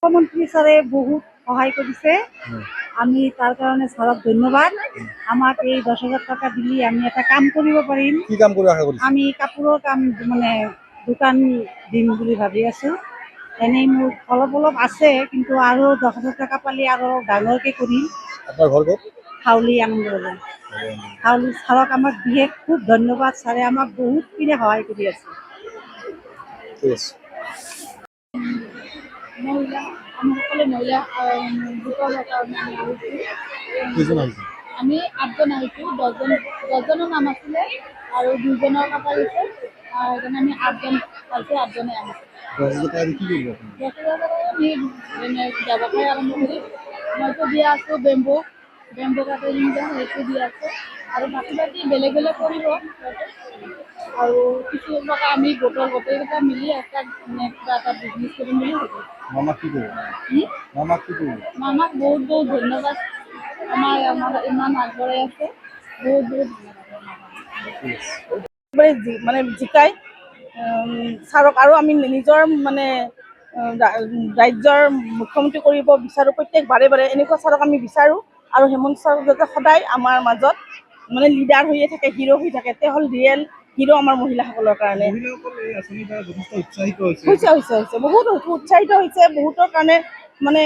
মুখ্যমন্ত্ৰী ছাৰে বহুত সহায় কৰিছে। আমি তাৰ কাৰণে ছাৰক ধন্যবাদ। আমাক এই 10,000 টকা দিলে আমি এটা কাম কৰিব পাৰিম। কি কাম কৰিব আশা কৰিছে? আমি কাপোৰৰ কাম মানে দোকান দিম বুলি ভাবি আছোঁ। এনেই মোৰ অলপ অলপ আছে, কিন্তু আৰু 10,000 টকা পালে আৰু ডাঙৰকৈ কৰিম। আপোনাৰ ঘৰ ক'ত? হাউলি আনন্দ বজাৰ। হাউলি ছাৰক আমাক বিশেষ খুব ধন্যবাদ। ছাৰে আমাক বহুতখিনি সহায় কৰি আছে। ঠিক আছে। মহিলা আমি সকলো মহিলা গোটৰ কাৰণে কেইজন আহিছে? আমি 8জন আহিছোঁ। 10জনৰ নাম আছিলে আৰু 2জনৰ কথা গৈছে। সেইকাৰণে আমি 8জন পাইছোঁ, 8জনে আহিছোঁ। 10,000 টকা দি কি কৰিব আপুনি? 10,000 টকা আমি ব্যৱসায় আৰম্ভ কৰিম। মইতো দিয়া আছোঁ বেম্বু কাটিং যে সেইটো দি আছোঁ, আৰু বাকী বেলেগ বেলেগ কৰিব। আৰু কিছু টকা আমি গোটেইকেইটা মিলি এটা কিবা এটা বিজনেছ কৰিম বুলি ভাবিছোঁ। মামাক কি কৰিব? মামাক কি কৰিব? মামাক বহুত বহুত ধন্যবাদ। আমাৰ ইমান আগবঢ়াই আছে, বহুত বহুত মানে জিকাই ছাৰক আৰু আমি নিজৰ মানে ৰাজ্যৰ মুখ্যমন্ত্ৰী কৰিব বিচাৰোঁ। প্ৰত্যেকবাৰে এনেকুৱা ছাৰক আমি বিচাৰোঁ। আৰু হেমন্ত ছাৰক যাতে সদায় আমাৰ মাজত মানে লিডাৰ হৈয়ে থাকে, হিৰ' হৈ থাকে। তেওঁ হ'ল ৰিয়েল হিৰ' আমাৰ মহিলাসকলৰ কাৰণে। হৈছে বহুত উৎসাহিত হৈছে। বহুতৰ কাৰণে মানে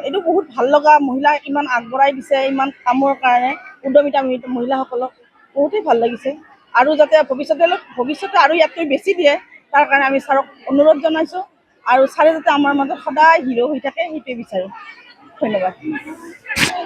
এইটো বহুত ভাল লগা। মহিলা ইমান আগবঢ়াই দিছে, ইমান কামৰ কাৰণে উদ্যমিতা মহিলাসকলক বহুতেই ভাল লাগিছে। আৰু যাতে ভৱিষ্যতে আৰু ইয়াতকৈ বেছি দিয়ে, তাৰ কাৰণে আমি ছাৰক অনুৰোধ জনাইছোঁ। আৰু ছাৰে যাতে আমাৰ মাজত সদায় হিৰ' হৈ থাকে, সেইটোৱে বিচাৰোঁ। ধন্যবাদ।